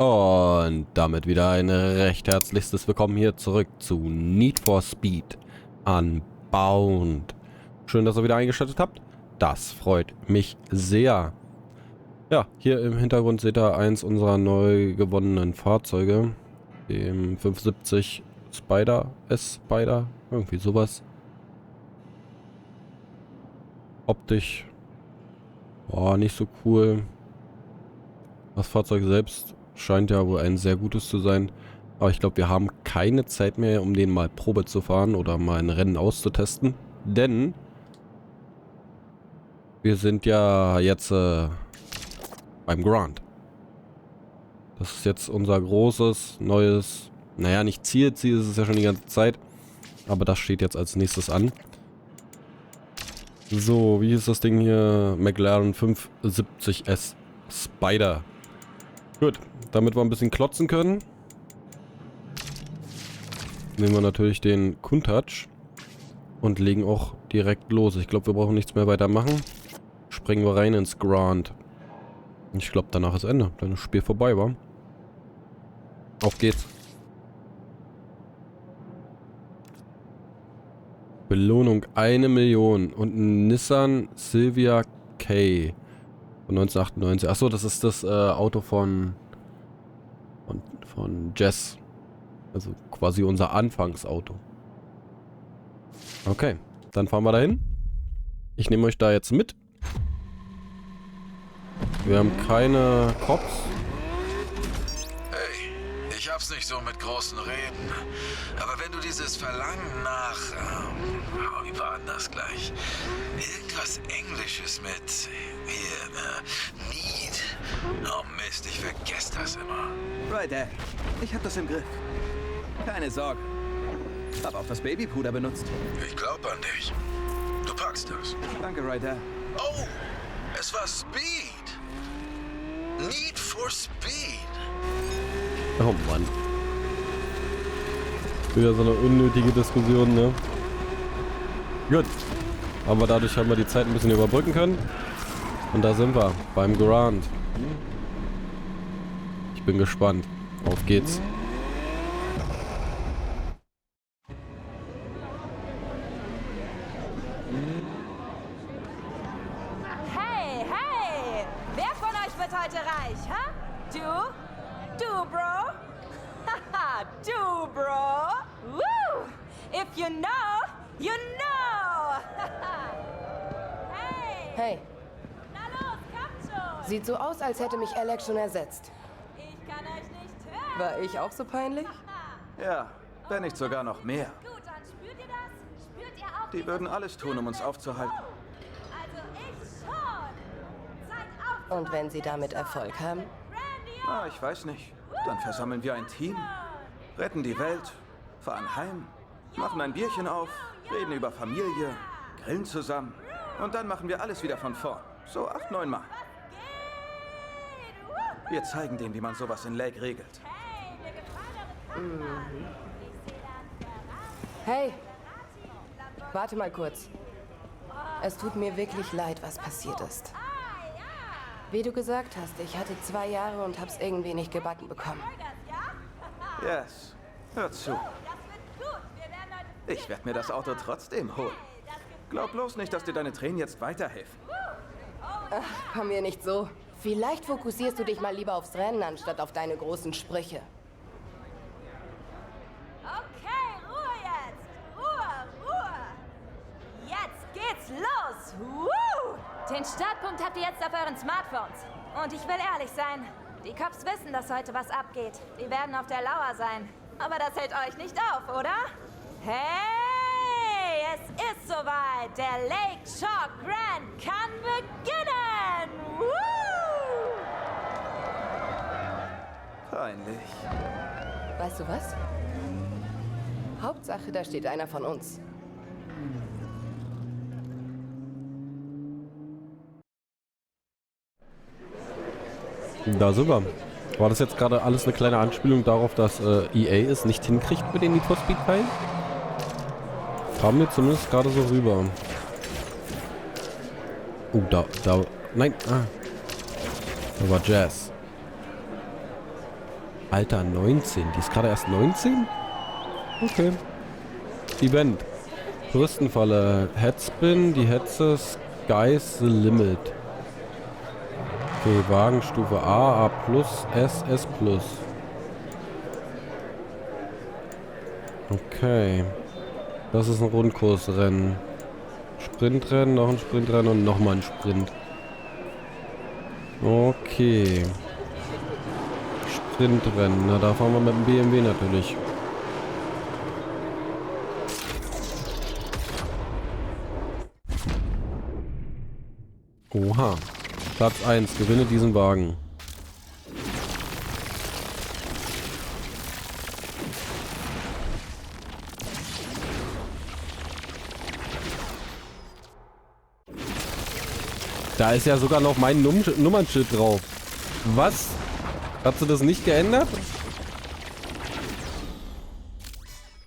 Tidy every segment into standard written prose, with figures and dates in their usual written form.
Und damit wieder ein recht herzlichstes Willkommen hier zurück zu Need for Speed Unbound. Schön, dass ihr wieder eingeschaltet habt. Das freut mich sehr. Ja, hier im Hintergrund seht ihr eins unserer neu gewonnenen Fahrzeuge. Dem 570 Spider, irgendwie sowas. Optisch, nicht so cool. Das Fahrzeug selbst scheint ja wohl ein sehr gutes zu sein. Aber ich glaube, wir haben keine Zeit mehr, um den mal Probe zu fahren oder mal ein Rennen auszutesten. Denn wir sind ja jetzt beim Grand. Das ist jetzt unser großes, neues, naja, nicht Ziel ist es ja schon die ganze Zeit. Aber das steht jetzt als nächstes an. So, wie ist das Ding hier? McLaren 570S Spider. Gut, damit wir ein bisschen klotzen können, nehmen wir natürlich den Countach und legen auch direkt los. Ich glaube, wir brauchen nichts mehr weiter machen. Springen wir rein ins Grand. Ich glaube, danach ist Ende. Dann ist das Spiel vorbei, wa? Auf geht's. Belohnung 1 Million und ein Nissan Silvia K. Von 1998. Achso, das ist das Auto von Jess. Also quasi unser Anfangsauto. Okay, dann fahren wir dahin. Ich nehme euch da jetzt mit. Wir haben keine Cops. Hey, ich hab's nicht so mit großen Reden. Aber wenn du dieses Verlangen nach... wie war denn das gleich? Irgendwas Englisches mit... Need. Oh Mist, ich vergesse das immer. Right, Dad. Ich hab das im Griff. Keine Sorge. Hab auch das Babypuder benutzt. Ich glaub an dich. Du packst das. Danke, Right, Dad. Oh, es war Speed. Need for Speed. Oh Mann. Wieder so eine unnötige Diskussion, ne? Gut. Aber dadurch haben wir die Zeit ein bisschen überbrücken können. Und da sind wir, beim Grand. Ich bin gespannt. Auf geht's. Hey, hey! Wer von euch wird heute reich, ha? Du? Du, Bro? Haha, du, Bro? Woo! If you know, you know! Hey! Hey, Na los, kommt schon! sieht so aus, als hätte mich Alex schon ersetzt. Ich kann euch nicht hören! War ich auch so peinlich? Ja, wenn nicht sogar noch mehr. Gut, dann spürt ihr das? Spürt ihr auch Die würden alles tun, um uns aufzuhalten. Also ich schon! Seid auf! Und wenn sie damit Erfolg haben? Na, ich weiß nicht. Dann versammeln wir ein Team, retten die Welt, fahren heim, machen ein Bierchen auf, reden über Familie, grillen zusammen. Und dann machen wir alles wieder von vorn. So 8, 9 Mal. Wir zeigen denen, wie man sowas in Lake regelt. Hey, warte mal kurz. Es tut mir wirklich leid, was passiert ist. Wie du gesagt hast, ich hatte 2 Jahre und hab's irgendwie nicht gebacken bekommen. Yes, hör zu. Ich werde mir das Auto trotzdem holen. Glaub bloß nicht, dass dir deine Tränen jetzt weiterhelfen. Ach, komm mir nicht so. Vielleicht fokussierst du dich mal lieber aufs Rennen, anstatt auf deine großen Sprüche. Okay, Ruhe jetzt! Ruhe! Jetzt geht's los! Woo! Den Startpunkt habt ihr jetzt auf euren Smartphones. Und ich will ehrlich sein, die Cops wissen, dass heute was abgeht. Die werden auf der Lauer sein. Aber das hält euch nicht auf, oder? Hey, es ist soweit! Der Lake Chalk Grand kann beginnen! Woo! Peinlich. Weißt du was? Hauptsache, da steht einer von uns. Da sind wir. War das jetzt gerade alles eine kleine Anspielung darauf, dass EA es nicht hinkriegt mit den Need for Speed Teilen? Kam mir zumindest gerade so rüber. Da. Nein. Da war Jazz. Alter, 19. Die ist gerade erst 19? Okay. Event. Touristenfalle. Headspin. Die Hetze. Sky's the Limit. Okay, Wagenstufe A, A+, S, S+. Okay. Das ist ein Rundkursrennen. Sprintrennen, noch ein Sprintrennen und nochmal ein Sprint. Okay. Sprintrennen. Na, da fahren wir mit dem BMW natürlich. Oha. Platz 1. Gewinne diesen Wagen. Da ist ja sogar noch mein Nummernschild drauf. Was? Hast du das nicht geändert?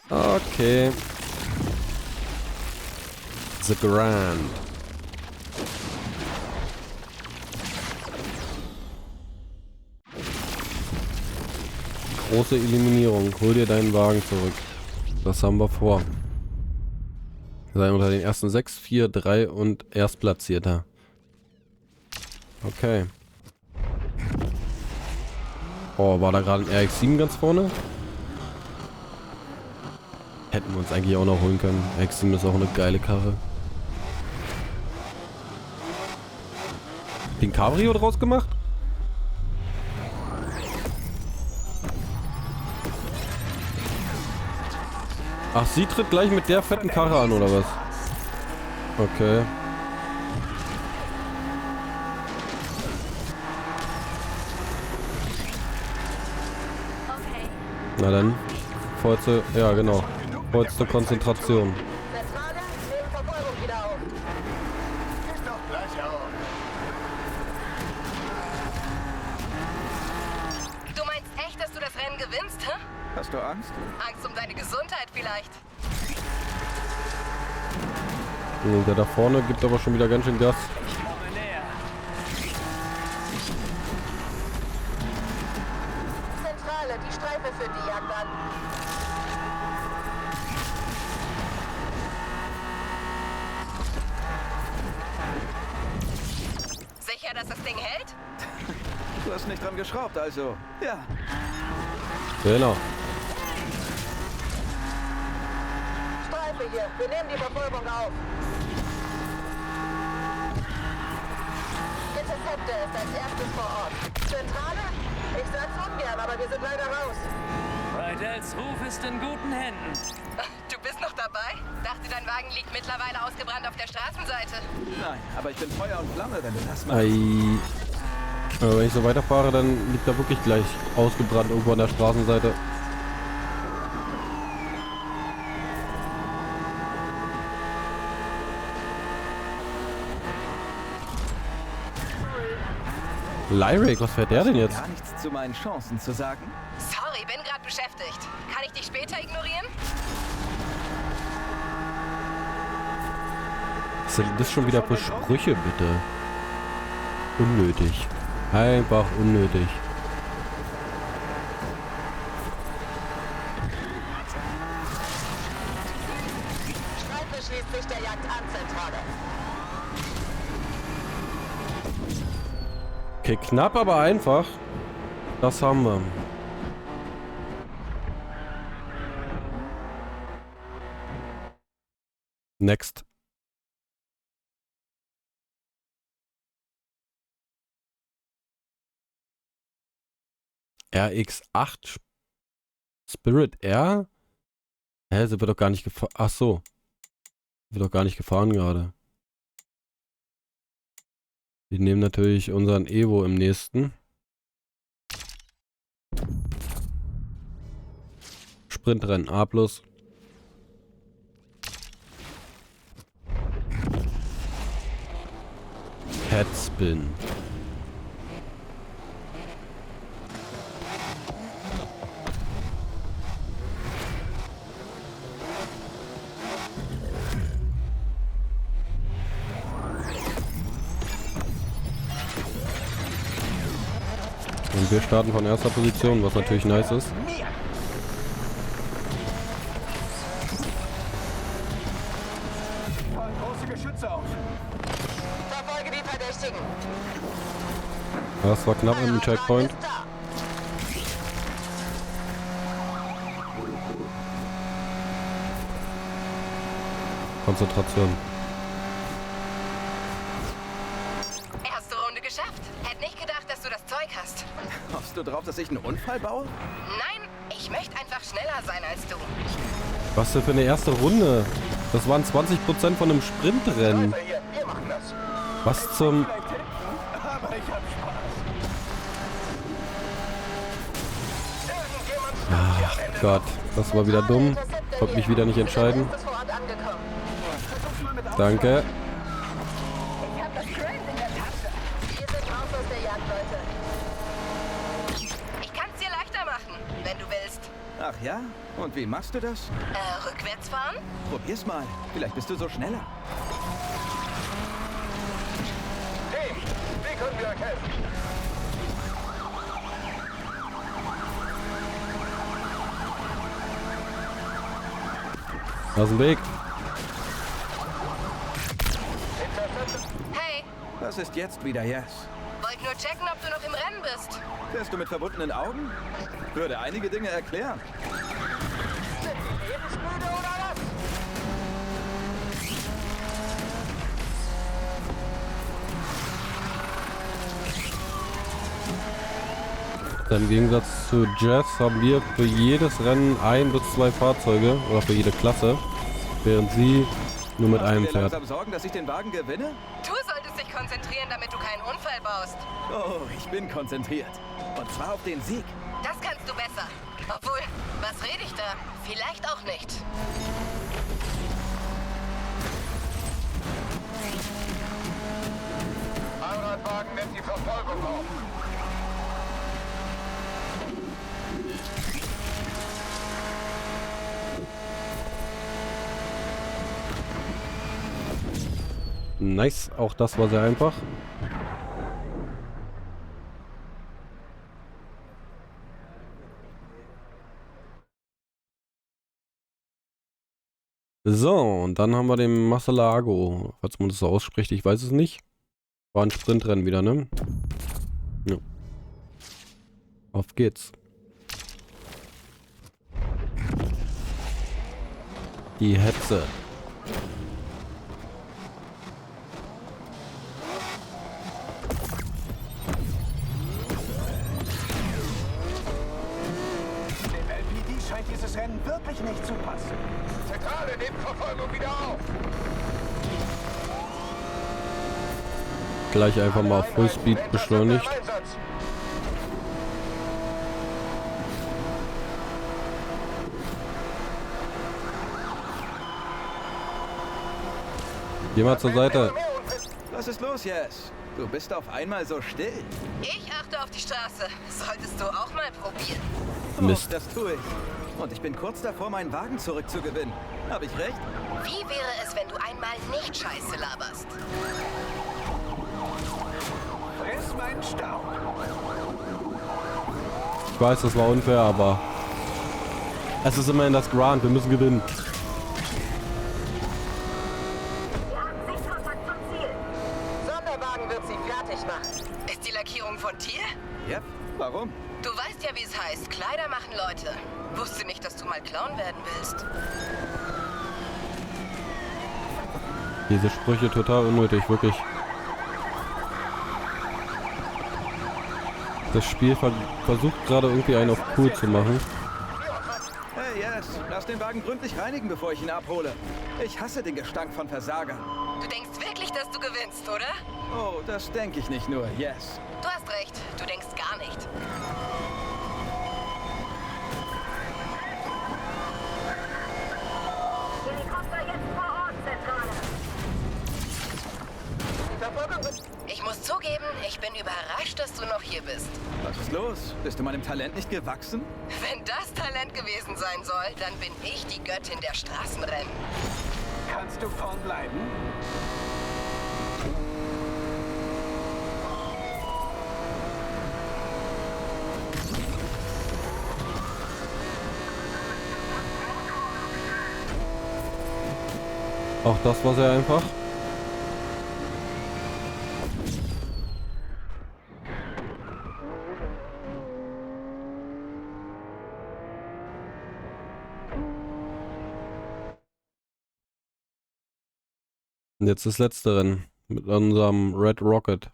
Okay. The Grand. Große Eliminierung. Hol dir deinen Wagen zurück. Das haben wir vor. Sei unter den ersten 6, 4, 3 und Erstplatzierter. Okay. Oh, war da gerade ein RX-7 ganz vorne? Hätten wir uns eigentlich auch noch holen können. RX-7 ist auch eine geile Karre. Den Cabrio draus gemacht? Ach, sie tritt gleich mit der fetten Karre an, oder was? Okay. Na dann, vollste, ja genau, vollste Konzentration. Du meinst echt, dass du das Rennen gewinnst, hä? Hast du Angst? Angst um deine Gesundheit vielleicht. Der da vorne gibt aber schon wieder ganz schön Gas. Zentrale, die Streife für die Jagd an. Sicher, dass das Ding hält? Du hast nicht dran geschraubt, also. Ja. Genau. Streife hier, wir nehmen die Verfolgung auf. Interceptor ist als erstes vor Ort. Zentrale? Ich sag's ungern, aber wir sind leider raus. Reitels Ruf ist in guten Händen. Du bist noch dabei? Dachte, dein Wagen liegt mittlerweile ausgebrannt auf der Straßenseite. Nein, aber ich bin Feuer und Flamme, wenn du das machst. Ei. Aber wenn ich so weiterfahre, dann liegt er wirklich gleich ausgebrannt irgendwo an der Straßenseite. Lyric, was fährt der denn jetzt? Gar nichts zu meinen Chancen zu sagen? Sorry, bin gerade beschäftigt. Kann ich dich später ignorieren? Was sind das schon wieder für Sprüche, bitte? Unnötig. Einfach unnötig. Streife schließt sich der Jagd an, Zentrale. Okay, knapp, aber einfach. Das haben wir. Next. RX8 Spirit R? Hä, sind wir doch gar nicht gefahren. Ach so. Wird doch gar nicht gefahren gerade. Wir nehmen natürlich unseren Evo im nächsten. Sprintrennen A+. Headspin. Und wir starten von erster Position, was natürlich nice ist. Verfolge die Verdächtigen. Das war knapp mit dem Checkpoint. Konzentration. Erste Runde geschafft. Hätte nicht gedacht, dass du das Zeug hast. Hoffst du drauf, dass ich einen Unfall baue? Nein, ich möchte einfach schneller sein als du. Was denn für eine erste Runde? Das waren 20% von einem Sprintrennen. Was zum... Ach Gott, das war wieder dumm. Konnte mich wieder nicht entscheiden. Danke. Ich hab das Grind in der Tasche. Wir sind raus aus der Jagd, Leute. Ich kann's dir leichter machen, wenn du willst. Ach ja? Und wie machst du das? Rückwärts fahren? Probier's mal. Vielleicht bist du so schneller. Team, wie können wir euch helfen? Da ist ein Weg. Hey, Was ist jetzt wieder, Yes? wollt nur checken, ob du noch im Rennen bist. Fährst du mit verbundenen Augen? Würde einige Dinge erklären. Lebensmüde oder was? Im Gegensatz zu Jazz haben wir für jedes Rennen 1 bis 2 Fahrzeuge oder für jede Klasse, während sie nur mit einem Machst du dir fährt. langsam Sorgen, dass ich den Wagen gewinne? Du solltest dich konzentrieren, damit du keinen Unfall baust. Oh, ich bin konzentriert. Und zwar auf den Sieg. Das kannst du besser. Obwohl, was rede ich da? Vielleicht auch nicht. Allradwagen nimmt die Verfolgung auf. Nice, auch das war sehr einfach. So, und dann haben wir den Masalago. Falls man das so ausspricht, ich weiß es nicht. War ein Sprintrennen wieder, ne? Ja. Auf geht's. Die Hetze. Dem LPD scheint dieses Rennen wirklich nicht zu passen. Zentrale, nehmt Verfolgung wieder auf. Gleich einfach mal auf Fullspeed beschleunigt. Geh mal zur Seite. Was ist los, Yes? Du bist auf einmal so still. Ich achte auf die Straße. Solltest du auch mal probieren. Mist. Oh, das tue ich. Und ich bin kurz davor, meinen Wagen zurückzugewinnen. Habe ich recht? Wie wäre es, wenn du einmal nicht Scheiße laberst? Friss meinen Staub. Ich weiß, das war unfair, aber es ist immerhin das Grand. Wir müssen gewinnen. Sonderwagen wird sie fertig machen. Ist die Lackierung von dir? Ja. Warum? Du weißt ja, wie es heißt. Kleider machen Leute. Wusste nicht, dass du mal Clown werden willst. Diese Sprüche total unnötig, wirklich. Das Spiel versucht gerade irgendwie einen auf cool zu machen. Hey, Yes. Lass den Wagen gründlich reinigen, bevor ich ihn abhole. Ich hasse den Gestank von Versagern. Du denkst wirklich, dass du gewinnst, oder? Oh, das denke ich nicht nur. Yes. Du hast recht. Du denkst gar nicht. Helikopter jetzt vor Ort, Zentrale. Ich muss zugeben, ich bin überrascht, dass du noch hier bist. Was ist los? Bist du meinem Talent nicht gewachsen? Wenn das Talent gewesen sein soll, dann bin ich die Göttin der Straßenrennen. Kannst du vorn bleiben? Auch das war sehr einfach. Und jetzt das letzte Rennen mit unserem Red Rocket.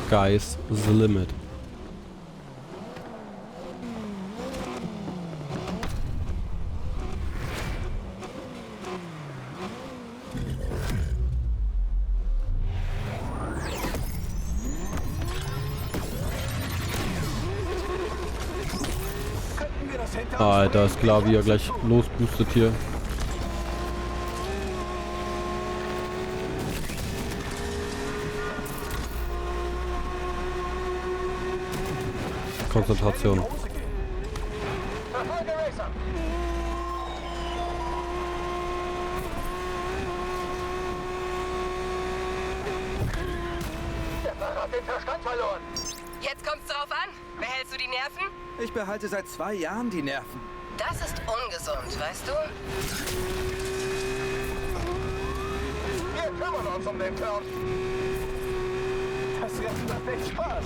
Sky's the limit. Alter, ist klar, wie er gleich losboostet hier. Konzentration. Der Fahrer hat den Verstand verloren. Jetzt kommt's drauf an. Behältst du die Nerven? Ich behalte seit 2 Jahren die Nerven. Das ist ungesund, weißt du? Wir kümmern uns um den Clown. Das Rennen macht echt Spaß.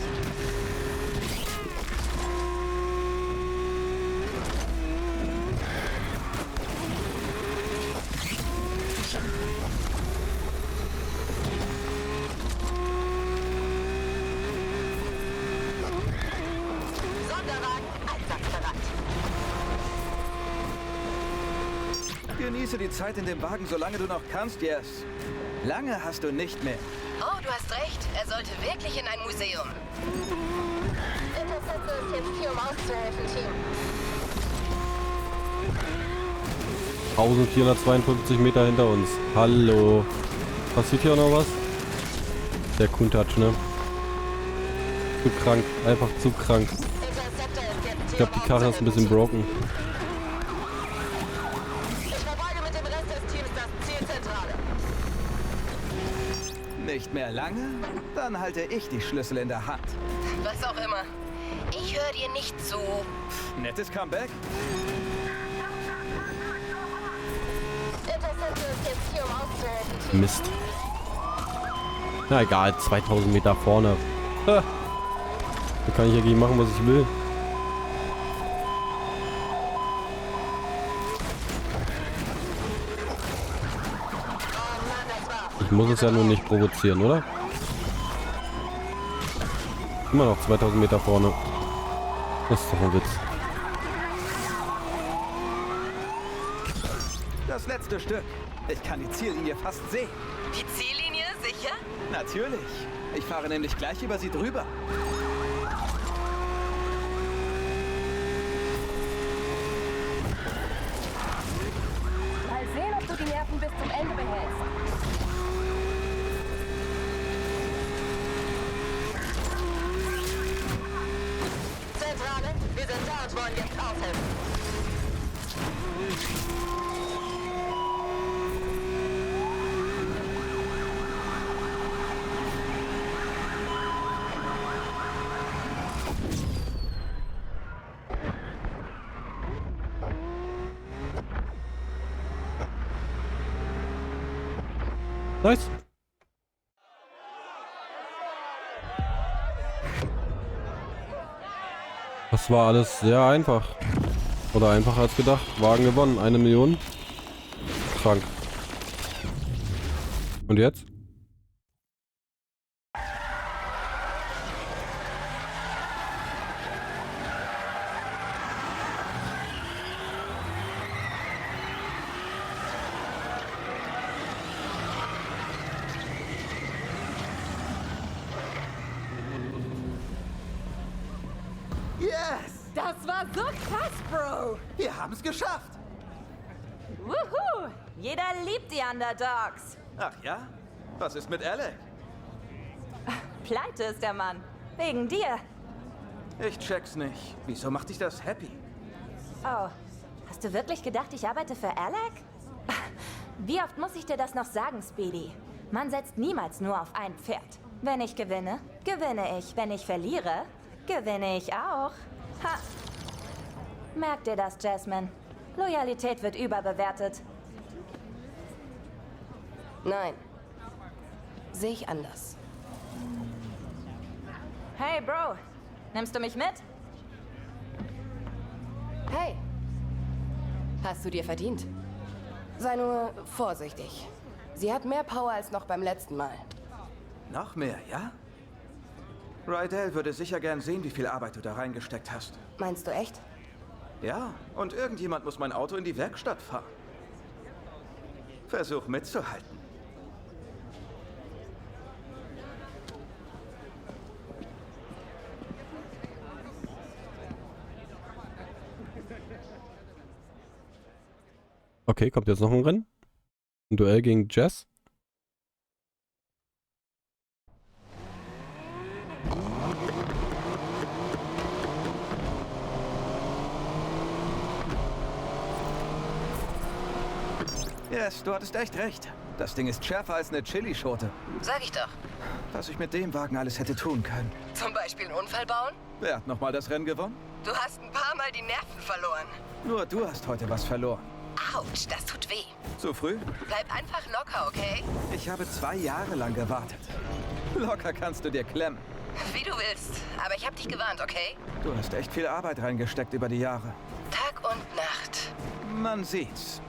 Genieße die Zeit in dem Wagen, solange du noch kannst, Yes. Lange hast du nicht mehr. Oh, du hast recht. Er sollte wirklich in ein Museum. Interceptor ist jetzt hier, um auszuhelfen, Team. 1452 Meter hinter uns. Hallo. Passiert hier auch noch was? Der Kuntouch, ne? Zu krank. Einfach zu krank. Interceptor ist jetzt Ich hier, glaube, die Karre ist ein bisschen broken. Ich verfolge mit dem Rest des Teams das Zielzentrale. Nicht mehr lange? Dann halte ich die Schlüssel in der Hand. Was auch immer. Ich höre dir nicht zu. Nettes Comeback? Interceptor ist jetzt hier, um auszuhelfen, Team. Mist. Na egal, 2000 Meter vorne. Ha. Da kann ich ja gegen machen, was ich will. Ich muss es ja nur nicht provozieren, oder? Immer noch 2000 Meter vorne. Das ist doch ein Witz. Das letzte Stück. Ich kann die Ziellinie fast sehen. Die Ziellinie, sicher? Natürlich. Ich fahre nämlich gleich über sie drüber. Mal sehen, ob du die Nerven bis zum Ende behältst. Zentrale, wir sind da und wollen jetzt aushelfen. Nice. Das war alles sehr einfach. Oder einfacher als gedacht. Wagen gewonnen. 1 Million. Krank. Und jetzt? Yes! Das war so krass, Bro. Wir haben es geschafft. Wuhu! Jeder liebt die Underdogs. Ach ja? Was ist mit Alec? Pleite ist der Mann. Wegen dir. Ich check's nicht. Wieso macht dich das happy? Oh, hast du wirklich gedacht, ich arbeite für Alec? Wie oft muss ich dir das noch sagen, Speedy? Man setzt niemals nur auf ein Pferd. Wenn ich gewinne, gewinne ich. Wenn ich verliere, gewinne ich auch. Ha! Merkt ihr das, Jasmine? Loyalität wird überbewertet. Nein. Sehe ich anders. Hey, Bro. Nimmst du mich mit? Hey. Hast du dir verdient. Sei nur vorsichtig. Sie hat mehr Power als noch beim letzten Mal. Noch mehr, ja? Rydell würde sicher gern sehen, wie viel Arbeit du da reingesteckt hast. Meinst du echt? Ja, und irgendjemand muss mein Auto in die Werkstatt fahren. Versuch mitzuhalten. Okay, kommt jetzt noch ein Rennen? Ein Duell gegen Jess? Yes, du hattest echt recht. Das Ding ist schärfer als eine Chilischote. Sag ich doch. Was ich mit dem Wagen alles hätte tun können. Zum Beispiel einen Unfall bauen? Wer hat nochmal das Rennen gewonnen? Du hast ein paar Mal die Nerven verloren. Nur du hast heute was verloren. Autsch, das tut weh. Zu früh? Bleib einfach locker, okay? Ich habe 2 Jahre lang gewartet. Locker kannst du dir klemmen. Wie du willst. Aber ich hab dich gewarnt, okay? Du hast echt viel Arbeit reingesteckt über die Jahre. Tag und Nacht. Man sieht's.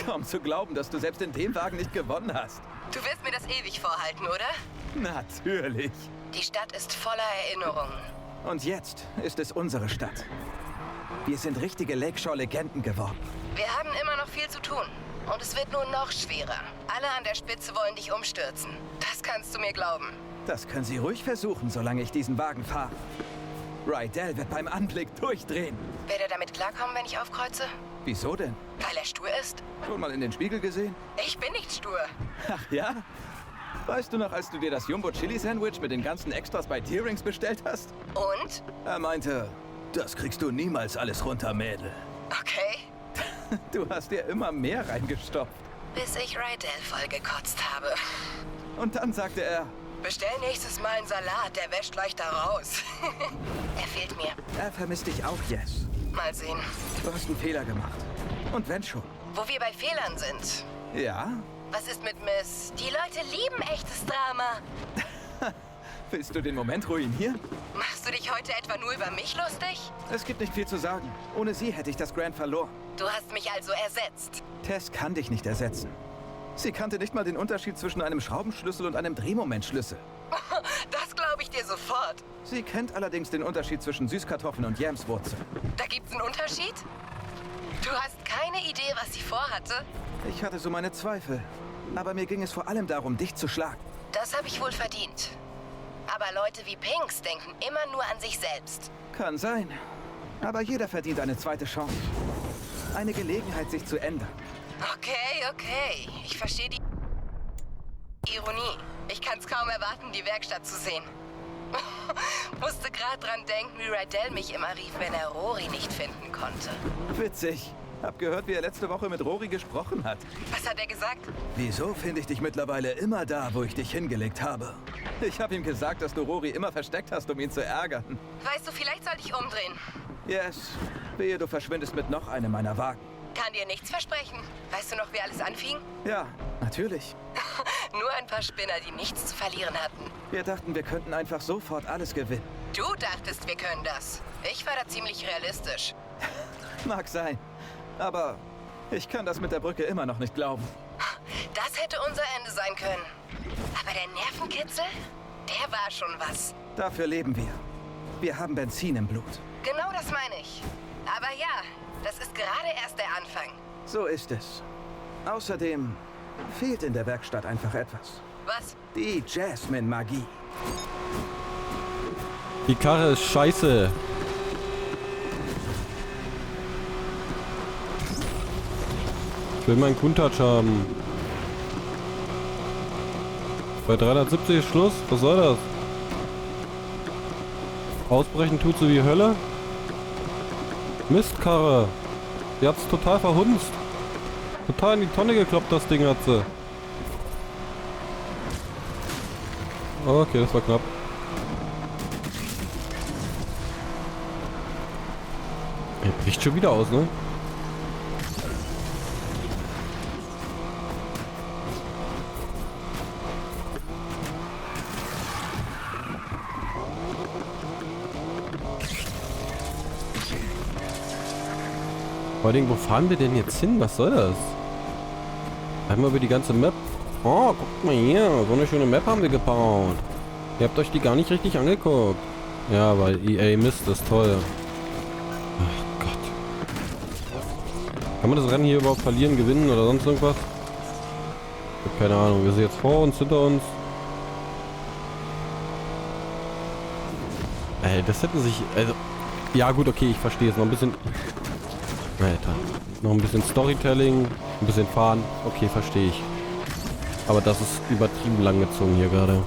Kaum zu glauben, dass du selbst in dem Wagen nicht gewonnen hast. Du wirst mir das ewig vorhalten, oder? Natürlich. Die Stadt ist voller Erinnerungen. Und jetzt ist es unsere Stadt. Wir sind richtige Lakeshore-Legenden geworden. Wir haben immer noch viel zu tun. Und es wird nur noch schwerer. Alle an der Spitze wollen dich umstürzen. Das kannst du mir glauben. Das können sie ruhig versuchen, solange ich diesen Wagen fahre. Rydell wird beim Anblick durchdrehen. Wird er damit klarkommen, wenn ich aufkreuze? Wieso denn? Weil er stur ist? Schon mal in den Spiegel gesehen? Ich bin nicht stur. Ach ja? Weißt du noch, als du dir das Jumbo-Chili-Sandwich mit den ganzen Extras bei T-Rings bestellt hast? Und? Er meinte, das kriegst du niemals alles runter, Mädel. Okay. Du hast dir immer mehr reingestopft. Bis ich Rydell vollgekotzt habe. Und dann sagte er, bestell nächstes Mal einen Salat, der wäscht leichter raus. Er fehlt mir. er vermisst dich auch, Yes. Mal sehen. Du hast einen Fehler gemacht. Und wenn schon. Wo wir bei Fehlern sind. Ja? Was ist mit Miss? Die Leute lieben echtes Drama. Willst du den Moment ruinieren? Machst du dich heute etwa nur über mich lustig? Es gibt nicht viel zu sagen. Ohne sie hätte ich das Grand verloren. Du hast mich also ersetzt. Tess kann dich nicht ersetzen. Sie kannte nicht mal den Unterschied zwischen einem Schraubenschlüssel und einem Drehmomentschlüssel. Das glaube ich dir sofort. Sie kennt allerdings den Unterschied zwischen Süßkartoffeln und Yamswurzel. Da gibt's einen Unterschied? Du hast keine Idee, was sie vorhatte? Ich hatte so meine Zweifel. Aber mir ging es vor allem darum, dich zu schlagen. Das habe ich wohl verdient. Aber Leute wie Pinks denken immer nur an sich selbst. Kann sein. Aber jeder verdient eine zweite Chance. Eine Gelegenheit, sich zu ändern. Okay. Ich verstehe die Ironie. Ich kann es kaum erwarten, die Werkstatt zu sehen. Musste gerade dran denken, wie Rydell mich immer rief, wenn er Rory nicht finden konnte. Witzig. Hab gehört, wie er letzte Woche mit Rory gesprochen hat. Was hat er gesagt? Wieso finde ich dich mittlerweile immer da, wo ich dich hingelegt habe? Ich habe ihm gesagt, dass du Rory immer versteckt hast, um ihn zu ärgern. Weißt du, vielleicht sollte ich umdrehen. Yes. Wehe, du verschwindest mit noch einem meiner Wagen. Kann dir nichts versprechen. Weißt du noch, wie alles anfing? Ja, natürlich. Nur ein paar Spinner, die nichts zu verlieren hatten. Wir dachten, wir könnten einfach sofort alles gewinnen. Du dachtest, wir können das. Ich war da ziemlich realistisch. Mag sein. Aber ich kann das mit der Brücke immer noch nicht glauben. Das hätte unser Ende sein können. Aber der Nervenkitzel, der war schon was. Dafür leben wir. Wir haben Benzin im Blut. Genau das meine ich. Aber ja, das ist gerade erst der Anfang. So ist es. Außerdem fehlt in der Werkstatt einfach etwas. Was? Die Jasmine-Magie. Die Karre ist scheiße. Ich will meinen Countach haben. Bei 370 ist Schluss. Was soll das? Ausbrechen tut sie wie Hölle. Mistkarre. Die hat's total verhunzt. Total in die Tonne gekloppt, das Ding hat sie. Okay, das war knapp. Er bricht schon wieder aus, ne? Vor allem, wo fahren wir denn jetzt hin? Was soll das? Einmal über die ganze Map. Oh, guckt mal hier. So eine schöne Map haben wir gebaut. Ihr habt euch die gar nicht richtig angeguckt. Ja, weil EA Mist ist toll. Ach Gott. Kann man das Rennen hier überhaupt verlieren, gewinnen oder sonst irgendwas? Ich hab keine Ahnung. Wir sind jetzt vor uns, hinter uns. Ey, das hätten sich... Also, ja gut, okay, ich verstehe es. Noch ein bisschen... Alter. Noch ein bisschen Storytelling. Ein bisschen fahren. Okay, verstehe ich. Aber das ist übertrieben lang gezogen hier gerade.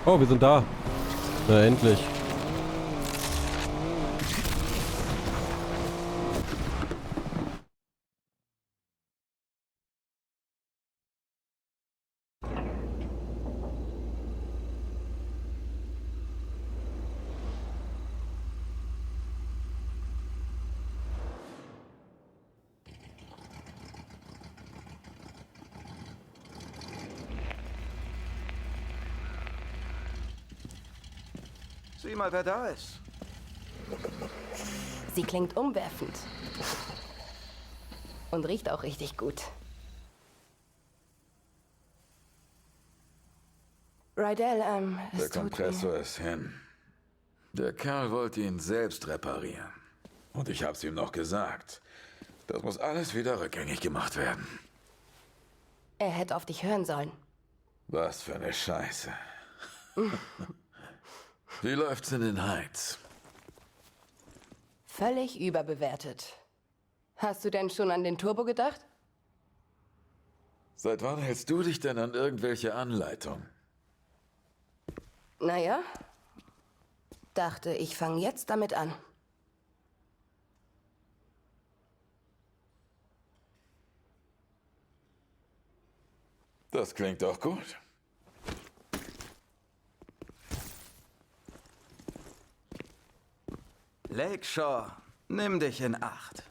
Oh, wir sind da. Na, endlich. Sieh mal, wer da ist. Sie klingt umwerfend. Und riecht auch richtig gut. Rydell, Der Kompressor ist hin. Der Kerl wollte ihn selbst reparieren. Und ich hab's ihm noch gesagt. Das muss alles wieder rückgängig gemacht werden. Er hätte auf dich hören sollen. Was für eine Scheiße. Wie läuft's in den Heights? Völlig überbewertet. Hast du denn schon an den Turbo gedacht? Seit wann hältst du dich denn an irgendwelche Anleitungen? Naja, dachte, ich fange jetzt damit an. Das klingt doch gut. Lakeshore, nimm dich in Acht.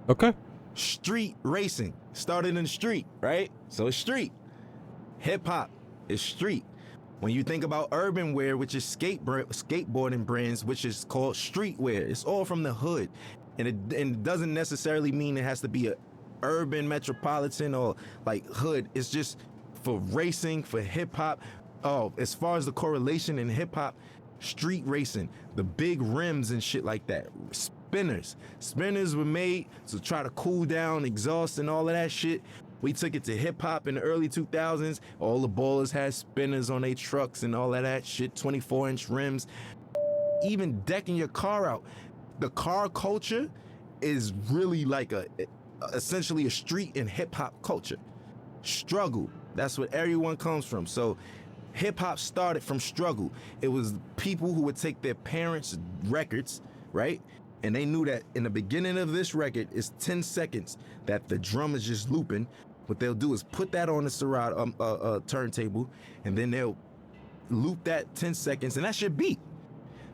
Okay. Street racing started in the street, right? So it's street. Hip hop is street. When you think about urban wear, which is skateboarding brands, which is called streetwear, it's all from the hood. And it doesn't necessarily mean it has to be a urban metropolitan or like hood. It's just for racing, for hip hop. Oh, as far as the correlation in hip hop, street racing, the big rims and shit like that. Spinners. Spinners were made to try to cool down exhaust and all of that shit. We took it to hip hop in the early 2000s. All the ballers had spinners on their trucks and all of that shit, 24-inch rims. Even decking your car out. The car culture is really like essentially a street and hip hop culture. Struggle. That's what everyone comes from. So hip hop started from struggle. It was people who would take their parents' records, right? And they knew that in the beginning of this record, it's 10 seconds that the drum is just looping. What they'll do is put that on the Serato turntable, and then they'll loop that 10 seconds, and that's your beat.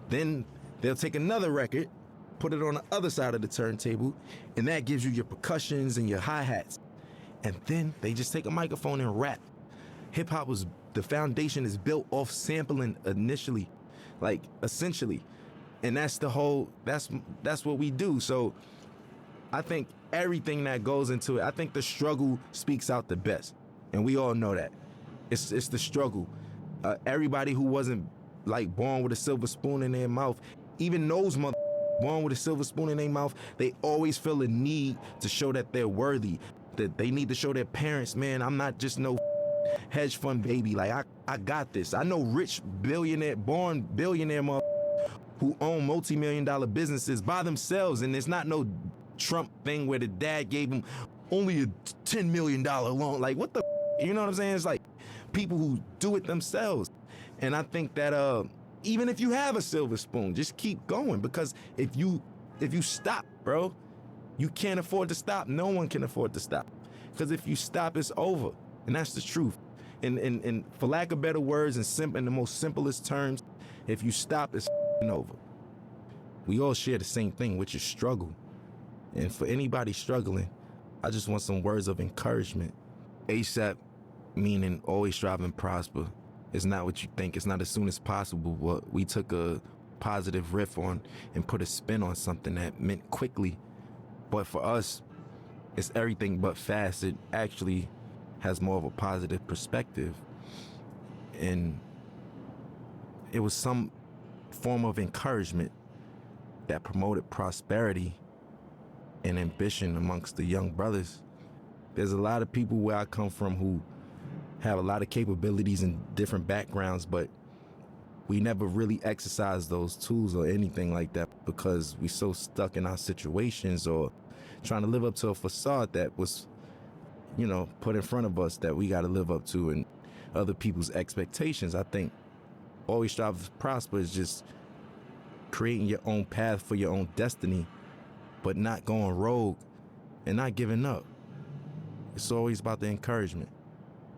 Then they'll take another record, put it on the other side of the turntable, and that gives you your percussions and your hi-hats. And then they just take a microphone and rap. Hip-hop was, the foundation is built off sampling initially, like essentially. And that's the whole, that's what we do. So I think everything that goes into it, I think the struggle speaks out the best. And we all know that. It's the struggle. Everybody who wasn't like born with a silver spoon in their mouth, even those born with a silver spoon in their mouth, they always feel a need to show that they're worthy. that they need to show their parents, man, I'm not just no hedge fund baby. Like, I got this. I know rich billionaire, born billionaire who own multi-million-dollar businesses by themselves, and it's not no Trump thing where the dad gave him only a $10 million loan. Like, what the, you know what I'm saying? It's like people who do it themselves. And I think that even if you have a silver spoon, just keep going, because if you stop, bro, you can't afford to stop. No one can afford to stop, because if you stop, it's over, and that's the truth. And for lack of better words, in the most simplest terms, if you stop, it's over. We all share the same thing, which is struggle. And for anybody struggling, I just want some words of encouragement. ASAP, meaning always strive and prosper. It's not what you think. It's not as soon as possible. But we took a positive riff on and put a spin on something that meant quickly. But for us, it's everything but fast. It actually has more of a positive perspective. And it was some form of encouragement that promoted prosperity and ambition amongst the young brothers. There's a lot of people where I come from who have a lot of capabilities and different backgrounds, but we never really exercise those tools or anything like that because we so stuck in our situations or trying to live up to a facade that was, put in front of us that we got to live up to and other people's expectations. I think always strive to prosper is just creating your own path for your own destiny, but not going rogue and not giving up. It's always about the encouragement.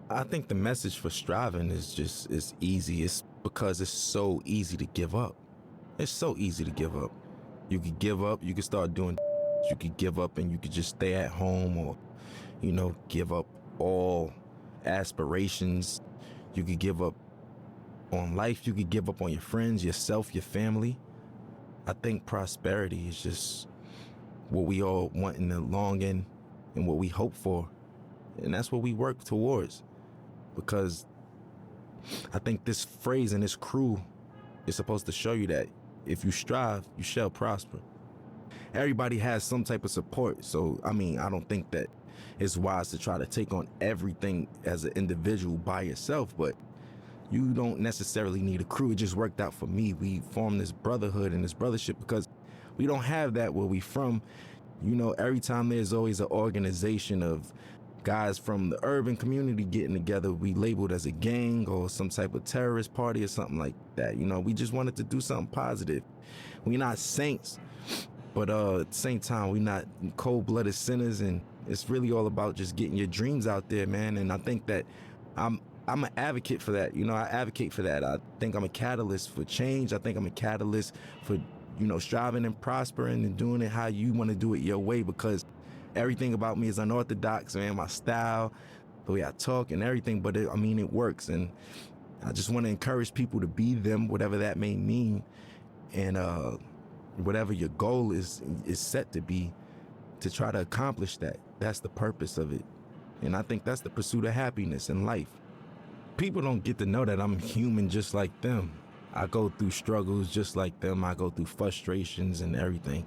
I think the message for striving is easy. It's because it's so easy to give up. It's so easy to give up. You could give up, you could start doing, you could give up and you could just stay at home or, give up all aspirations. You could give up on life. You could give up on your friends, yourself, your family. I think prosperity is just what we all want in the long end and what we hope for. And that's what we work towards. Because I think this phrase and this crew is supposed to show you that if you strive, you shall prosper. Everybody has some type of support. So, I don't think that it's wise to try to take on everything as an individual by yourself, but you don't necessarily need a crew. It just worked out for me. We formed this brotherhood and this brothership because we don't have that where we from. Every time there's always an organization of guys from the urban community getting together, we labeled as a gang or some type of terrorist party or something like that. We just wanted to do something positive. We're not saints, but at the same time, we're not cold-blooded sinners, and it's really all about just getting your dreams out there, man. And I think that I'm an advocate for that. I advocate for that. I think I'm a catalyst for change. I think I'm a catalyst for, striving and prospering and doing it how you want to do it your way, because everything about me is unorthodox, man. My style, the way I talk and everything, but it works. And I just want to encourage people to be them, whatever that may mean. And whatever your goal is set to be, to try to accomplish that. That's the purpose of it. And I think that's the pursuit of happiness in life. People don't get to know that I'm human just like them. I go through struggles just like them. I go through frustrations and everything.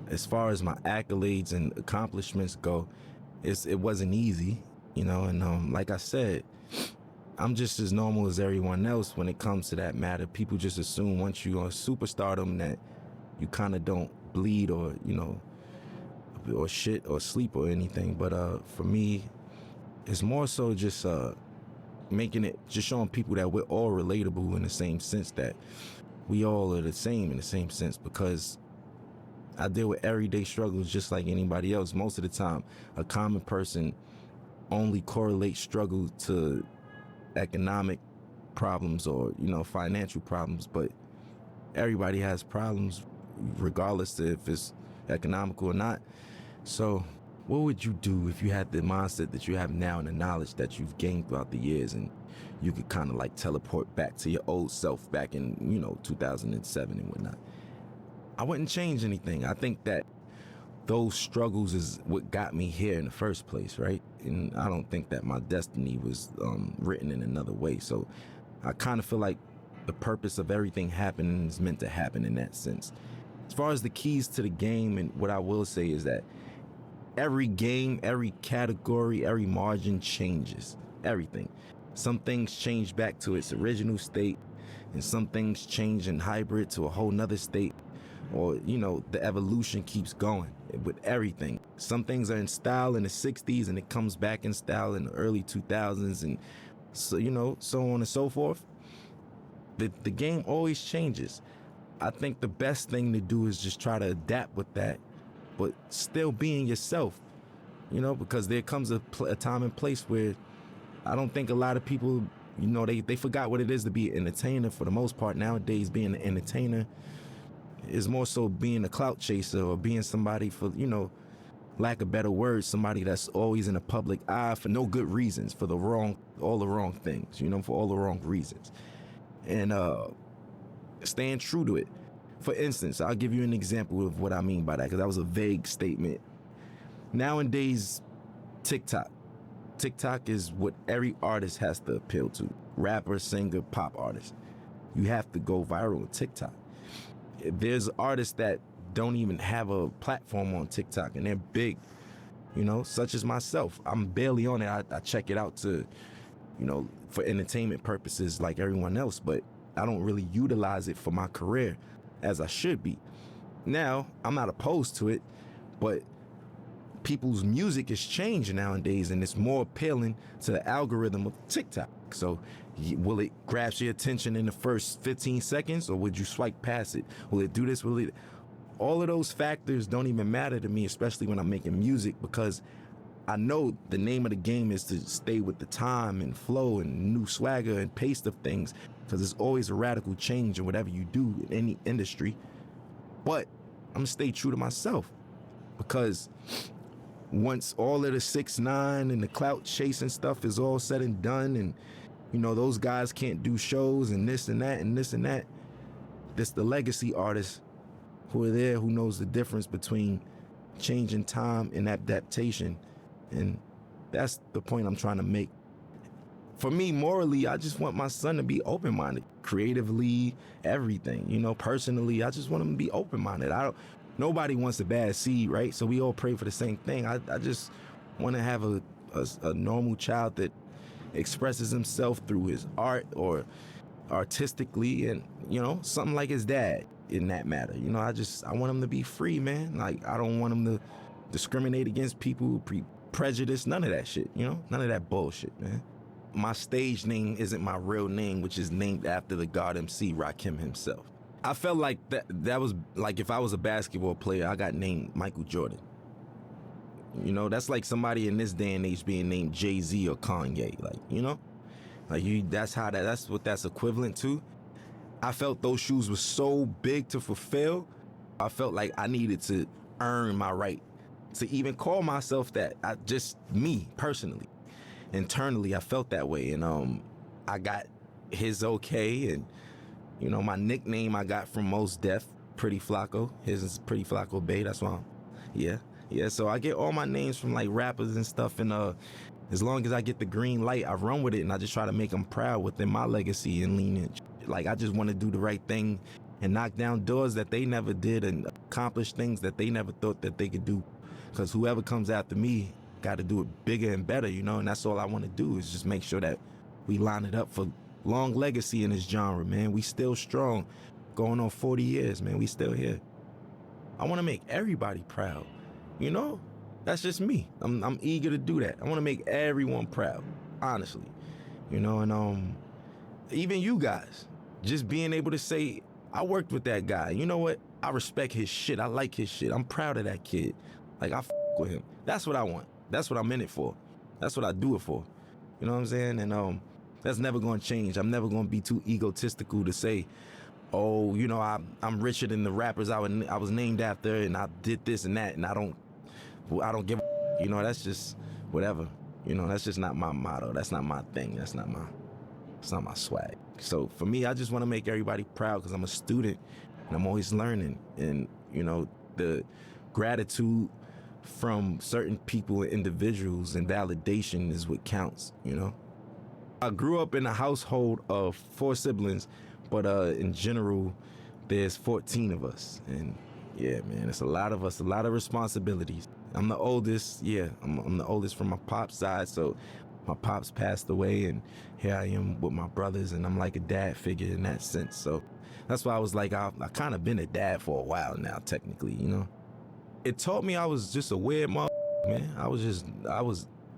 As far as my accolades and accomplishments go, it wasn't easy, and like I said, I'm just as normal as everyone else when it comes to that matter. People just assume once you're on superstardom that you kind of don't bleed or, or shit or sleep or anything. But for me, it's more so just just showing people that we're all relatable in the same sense, that we all are the same in the same sense, because I deal with everyday struggles just like anybody else. Most of the time, a common person only correlates struggle to economic problems or, financial problems, but everybody has problems regardless of if it's economical or not. So what would you do if you had the mindset that you have now and the knowledge that you've gained throughout the years, and you could kind of like teleport back to your old self back in, 2007 and whatnot? I wouldn't change anything. I think that those struggles is what got me here in the first place, right? And I don't think that my destiny was written in another way. So I kind of feel like the purpose of everything happening is meant to happen in that sense. As far as the keys to the game, and what I will say is that every game, every category, every margin changes. Everything. Some things change back to its original state, and some things change in hybrid to a whole nother state. Or, you know, the evolution keeps going with everything. Some things are in style in the 60s and it comes back in style in the early 2000s, and so, you know, so on and so forth. The game always changes. I think the best thing to do is just try to adapt with that, but still being yourself, you know, because there comes a time and place where I don't think a lot of people, you know, they forgot what it is to be an entertainer for the most part. Nowadays, being an entertainer is more so being a clout chaser or being somebody for, you know, lack of better words, somebody that's always in the public eye for no good reasons, for all the wrong things, you know, for all the wrong reasons. And staying true to it. For instance, I'll give you an example of what I mean by that, because that was a vague statement. Nowadays, TikTok is what every artist has to appeal to. Rapper, singer, pop artist. You have to go viral on TikTok. There's artists that don't even have a platform on TikTok, and they're big, you know, such as myself. I'm barely on it. I check it out to, you know, for entertainment purposes like everyone else, but I don't really utilize it for my career as I should be. Now, I'm not opposed to it, but people's music is changing nowadays, and it's more appealing to the algorithm of TikTok. So will it grasp your attention in the first 15 seconds, or would you swipe past it? Will it do this? All of those factors don't even matter to me, especially when I'm making music, because I know the name of the game is to stay with the time and flow and new swagger and pace of things, because there's always a radical change in whatever you do in any industry. But I'm gonna stay true to myself, because once all of the 6ix9ine and the clout chasing stuff is all said and done, and you know those guys can't do shows and this and that and this and that, this the legacy artists who are there, who knows the difference between changing time and adaptation. And that's the point I'm trying to make. For me, morally, I just want my son to be open-minded, creatively, everything. You know, personally, I just want him to be open-minded. Nobody wants a bad seed, right? So we all pray for the same thing. I just want to have a normal child that expresses himself through his art or artistically, and, you know, something like his dad in that matter. You know, I want him to be free, man. Like, I don't want him to discriminate against people, prejudice, none of that shit, you know? None of that bullshit, man. My stage name isn't my real name, which is named after the God MC, Rakim himself. I felt like that was like if I was a basketball player, I got named Michael Jordan. You know, that's like somebody in this day and age being named Jay-Z or Kanye, like, you know? Like, that's what that's equivalent to. I felt those shoes were so big to fulfill. I felt like I needed to earn my right to even call myself that. Me, personally. Internally, I felt that way. And I got his okay. And, you know, my nickname I got from Mos Def, Pretty Flacco. His is Pretty Flacco Bay. That's why yeah. So I get all my names from, like, rappers and stuff. And as long as I get the green light, I run with it. And I just try to make them proud within my legacy and lineage. Like, I just want to do the right thing and knock down doors that they never did and accomplish things that they never thought that they could do. Because whoever comes after me got to do it bigger and better, you know, and that's all I want to do is just make sure that we line it up for long legacy in this genre, man. We still strong, going on 40 years, man. We still here. I want to make everybody proud, you know? That's just me. I'm eager to do that. I want to make everyone proud, honestly, you know, and even you guys, just being able to say, I worked with that guy. You know what? I respect his shit. I like his shit. I'm proud of that kid. Like, I with him. That's what I want. That's what I'm in it for. That's what I do it for. You know what I'm saying? And that's never going to change. I'm never going to be too egotistical to say, oh, you know, I'm richer than the rappers I was named after, and I did this and that, and I don't give a, you know, that's just whatever. You know, that's just not my motto. That's not my thing. It's not my swag. So for me, I just want to make everybody proud because I'm a student and I'm always learning. And, you know, the gratitude from certain people and individuals and validation is what counts, you know? I grew up in a household of 4 siblings, but in general, there's 14 of us. And yeah, man, it's a lot of us, a lot of responsibilities. I'm the oldest. Yeah, I'm the oldest from my pop's side. So my pops passed away, and here I am with my brothers, and I'm like a dad figure in that sense. So that's why I was like, I kind of been a dad for a while now, technically, you know. It taught me I was just a weird man. I was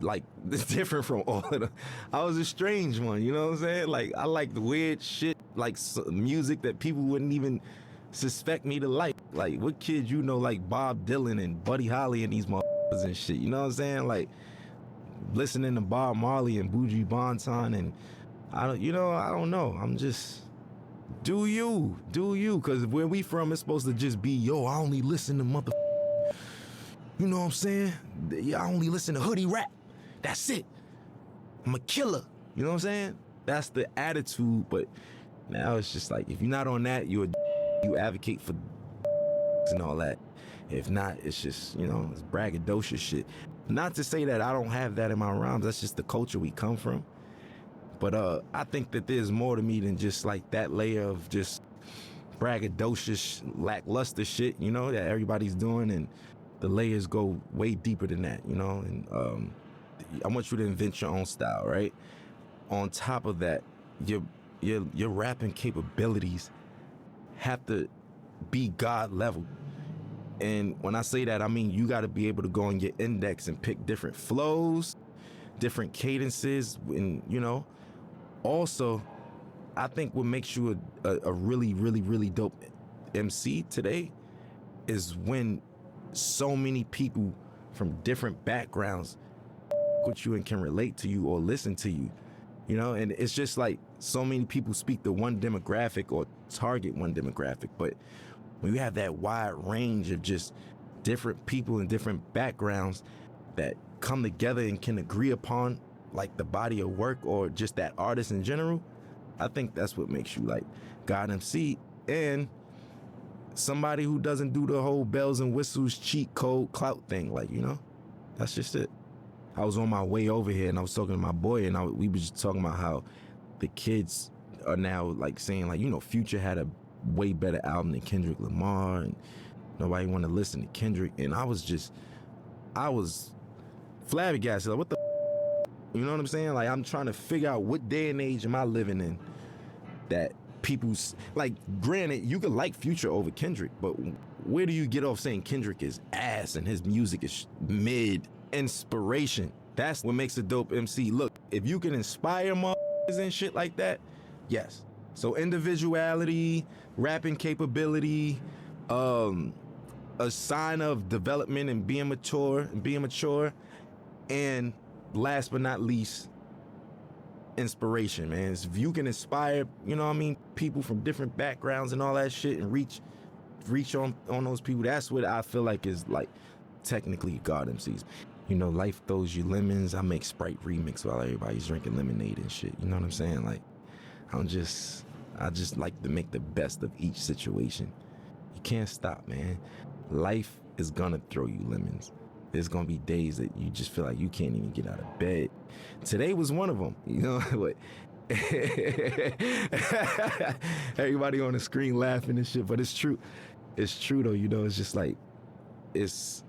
like different from all of them. I was a strange one, you know what I'm saying? Like, I like the weird shit, like music that people wouldn't even suspect me to like. Like, what kid you know like Bob Dylan and Buddy Holly and these motherfuckers and shit, you know what I'm saying? Like, listening to Bob Marley and Buju Banton, and I don't know. I'm just, do you, because where we from, it's supposed to just be, yo, I only listen to you know what I'm saying? Yeah, I only listen to hoodie rap. That's it. I'm a killer. You know what I'm saying? That's the attitude. But now it's just like, if you're not on that, you advocate for and all that. If not, it's just, you know, it's braggadocious shit. Not to say that I don't have that in my rhymes. That's just the culture we come from. But I think that there's more to me than just like that layer of just braggadocious, lackluster shit, you know, that everybody's doing. And the layers go way deeper than that, you know. And I want you to invent your own style, right? On top of that, your rapping capabilities have to be God level. And when I say that, I mean you got to be able to go on your index and pick different flows, different cadences, and, you know. Also, I think what makes you a really, really, really dope MC today is when so many people from different backgrounds with you and can relate to you or listen to you, you know. And it's just like so many people speak to one demographic or target one demographic, but when you have that wide range of just different people and different backgrounds that come together and can agree upon like the body of work or just that artist in general, I think that's what makes you like God MC and somebody who doesn't do the whole bells and whistles cheat code clout thing. Like, you know, that's just it. I was on my way over here and I was talking to my boy, and we were just talking about how the kids are now like saying, like, you know, Future had a way better album than Kendrick Lamar and nobody want to listen to Kendrick. And I was flabbergasted. Like, what the you know what I'm saying? Like, I'm trying to figure out what day and age am I living in that people's, like, granted, you could like Future over Kendrick, but where do you get off saying Kendrick is ass and his music is mid? Inspiration. That's what makes a dope MC. Look, if you can inspire motherfuckers and shit like that, yes. So individuality, rapping capability, a sign of development and being mature, and last but not least, inspiration, man. If you can inspire, you know what I mean, people from different backgrounds and all that shit and reach on those people, that's what I feel like is like technically God MCs. You know, life throws you lemons. I make Sprite remix while everybody's drinking lemonade and shit. You know what I'm saying? Like, I just like to make the best of each situation. You can't stop, man. Life is gonna throw you lemons. There's gonna be days that you just feel like you can't even get out of bed. Today was one of them, you know. But everybody on the screen laughing and shit, but it's true. It's true though, you know. It's just like it's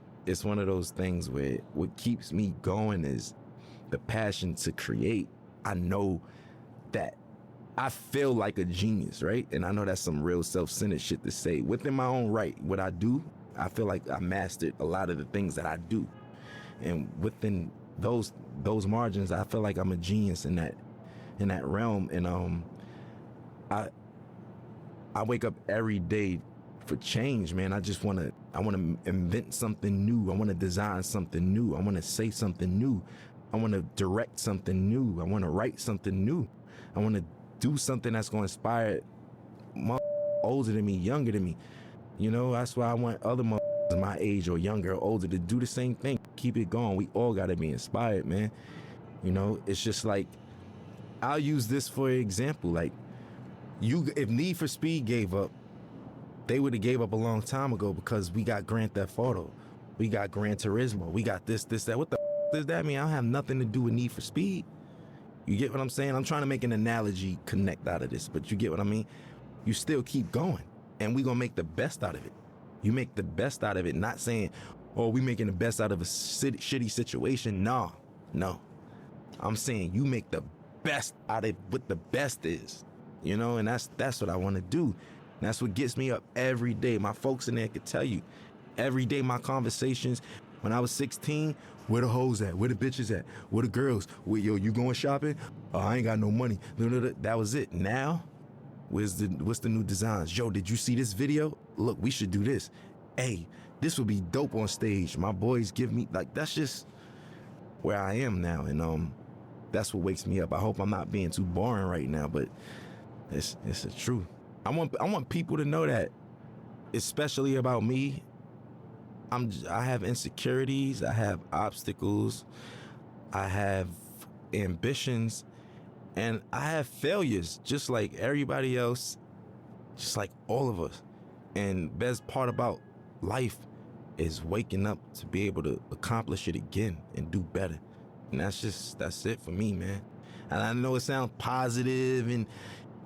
one of those things where what keeps me going is the passion to create. I know that I feel like a genius, right? And I know that's some real self-centered shit to say. Within my own right, what I do, I feel like I mastered a lot of the things that I do. And within those margins, I feel like I'm a genius in that realm. And I wake up every day for change, man. I want to invent something new. I want to design something new. I want to say something new. I want to direct something new. I want to write something new. I want to do something that's going to inspire older than me, younger than me. You know, that's why I want other my age or younger or older to do the same thing. Keep it going. We all got to be inspired, man. You know, it's just like, I'll use this for example. Like, if Need for Speed gave up, they would have gave up a long time ago, because we got Grand Theft Auto, we got Gran Turismo, we got this, that. What the does that mean? I don't have nothing to do with Need for Speed. You get what I'm saying? I'm trying to make an analogy connect out of this, but you get what I mean? You still keep going, and we gonna make the best out of it. You make the best out of it, not saying, or we making the best out of a shitty situation. No. I'm saying you make the best out of what the best is, you know, and that's what I want to do. That's what gets me up every day. My folks in there could tell you, every day my conversations, when I was 16, where the hoes at? Where the bitches at? Where the girls? Yo, you going shopping? Oh, I ain't got no money. That was it. Now, what's the new designs? Yo, did you see this video? Look, we should do this. Hey, this would be dope on stage. My boys give me, like, that's just where I am now. And that's what wakes me up. I hope I'm not being too boring right now, but it's the truth. I want people to know that, especially about me, I have insecurities, I have obstacles, I have ambitions, and I have failures, just like everybody else, just like all of us. And best part about life is waking up to be able to accomplish it again and do better. And that's it for me, man. And I know it sounds positive and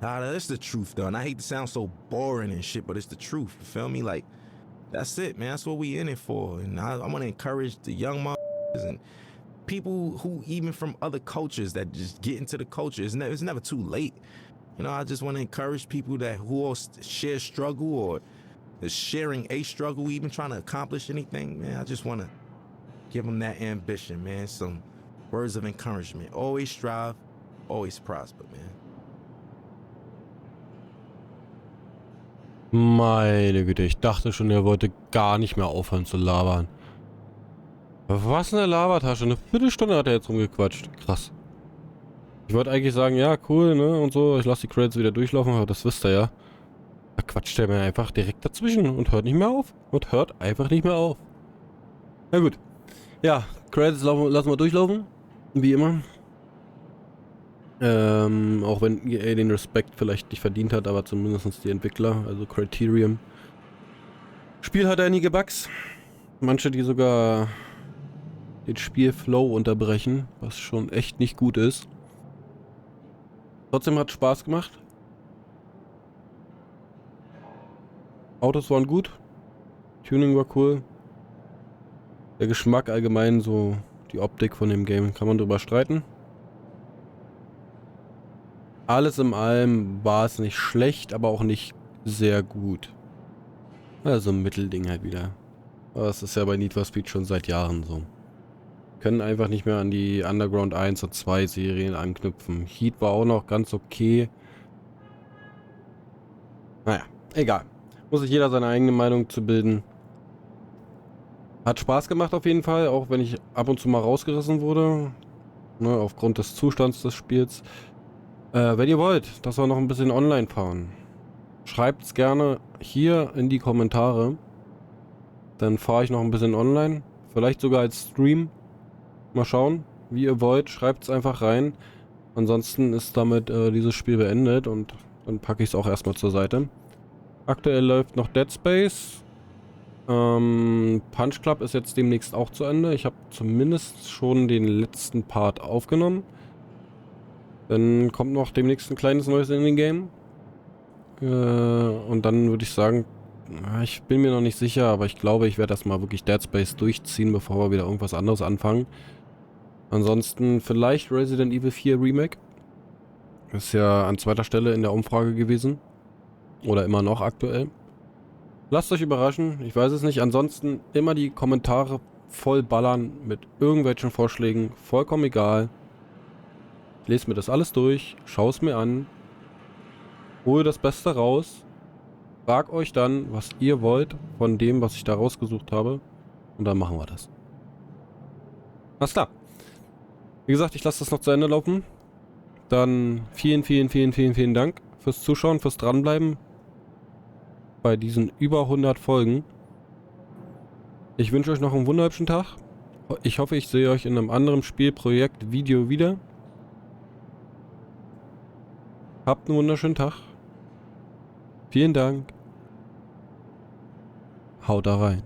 that's the truth, though. And I hate to sound so boring and shit, but it's the truth. You feel me? Like, that's it, man. That's what we in it for. And I want to encourage the young motherfuckers and people who even from other cultures that just get into the culture. It's never too late. You know, I just want to encourage people who all share struggle or is sharing a struggle, even trying to accomplish anything, man. I just want to give them that ambition, man. Some words of encouragement. Always strive, always prosper, man. Meine Güte, ich dachte schon, er wollte gar nicht mehr aufhören zu labern. Was eine Labertasche. Eine Viertelstunde hat er jetzt rumgequatscht. Krass. Ich wollte eigentlich sagen, ja, cool, ne, und so. Ich lasse die Credits wieder durchlaufen, aber das wisst ihr ja. Da quatscht er mir einfach direkt dazwischen und hört nicht mehr auf. Und hört einfach nicht mehr auf. Na gut. Ja, Credits lassen wir durchlaufen. Wie immer. Auch wenn EA den Respekt vielleicht nicht verdient hat, aber zumindest die Entwickler, also Criterion. Spiel hat einige Bugs. Manche, die sogar den Spielflow unterbrechen, was schon echt nicht gut ist. Trotzdem hat Spaß gemacht. Autos waren gut. Tuning war cool. Der Geschmack allgemein, so die Optik von dem Game, kann man drüber streiten. Alles in allem war es nicht schlecht, aber auch nicht sehr gut. Also ein Mittelding halt wieder. Aber das ist ja bei Need for Speed schon seit Jahren so. Können einfach nicht mehr an die Underground 1 und 2 Serien anknüpfen. Heat war auch noch ganz okay. Naja, egal. Muss sich jeder seine eigene Meinung zu bilden. Hat Spaß gemacht auf jeden Fall, auch wenn ich ab und zu mal rausgerissen wurde. Ne, aufgrund des Zustands des Spiels. Wenn ihr wollt, dass wir noch ein bisschen online fahren, schreibt es gerne hier in die Kommentare. Dann fahre ich noch ein bisschen online. Vielleicht sogar als Stream. Mal schauen, wie ihr wollt. Schreibt es einfach rein. Ansonsten ist damit dieses Spiel beendet und dann packe ich es auch erstmal zur Seite. Aktuell läuft noch Dead Space. Punch Club ist jetzt demnächst auch zu Ende. Ich habe zumindest schon den letzten Part aufgenommen. Dann kommt noch demnächst ein kleines neues in den Game. Und dann würde ich sagen, ich bin mir noch nicht sicher, aber ich glaube, ich werde erstmal wirklich Dead Space durchziehen, bevor wir wieder irgendwas anderes anfangen. Ansonsten vielleicht Resident Evil 4 Remake. Ist ja an zweiter Stelle in der Umfrage gewesen. Oder immer noch aktuell. Lasst euch überraschen, ich weiß es nicht. Ansonsten immer die Kommentare voll ballern mit irgendwelchen Vorschlägen. Vollkommen egal. Ich lese mir das alles durch, schaue es mir an, hole das Beste raus, frag euch dann, was ihr wollt von dem, was ich da rausgesucht habe, und dann machen wir das. Alles klar. Wie gesagt, ich lasse das noch zu Ende laufen. Dann vielen Dank fürs Zuschauen, fürs Dranbleiben bei diesen über 100 Folgen. Ich wünsche euch noch einen wunderhübschen Tag. Ich hoffe, ich sehe euch in einem anderen Spielprojekt, Video wieder. Habt einen wunderschönen Tag. Vielen Dank. Haut da rein.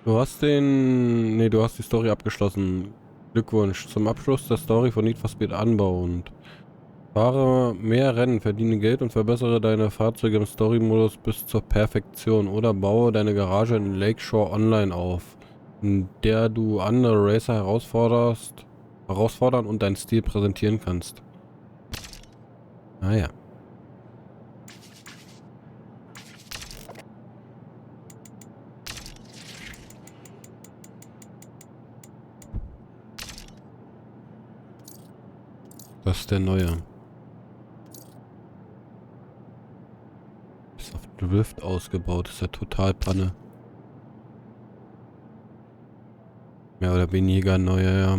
Du hast den... Ne, du hast die Story abgeschlossen. Glückwunsch zum Abschluss der Story von Need for Speed Unbound. Fahre mehr Rennen, verdiene Geld und verbessere deine Fahrzeuge im Story-Modus bis zur Perfektion. Oder baue deine Garage in Lakeshore Online auf, in der du andere Racer herausfordern und deinen Stil präsentieren kannst. Naja. Das ist der neue. Ist auf Drift ausgebaut, ist ja total Panne. Mehr oder weniger neue, ja.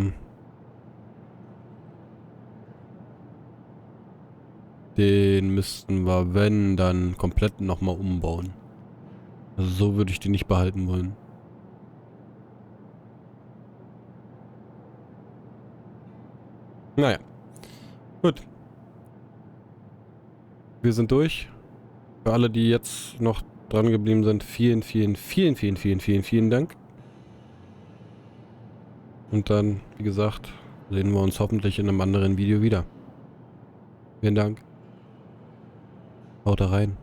Den müssten wir, wenn, dann komplett nochmal umbauen. Also so würde ich den nicht behalten wollen. Naja. Gut. Wir sind durch. Für alle, die jetzt noch dran geblieben sind, vielen Dank. Und dann, wie gesagt, sehen wir uns hoffentlich in einem anderen Video wieder. Vielen Dank. Haut rein.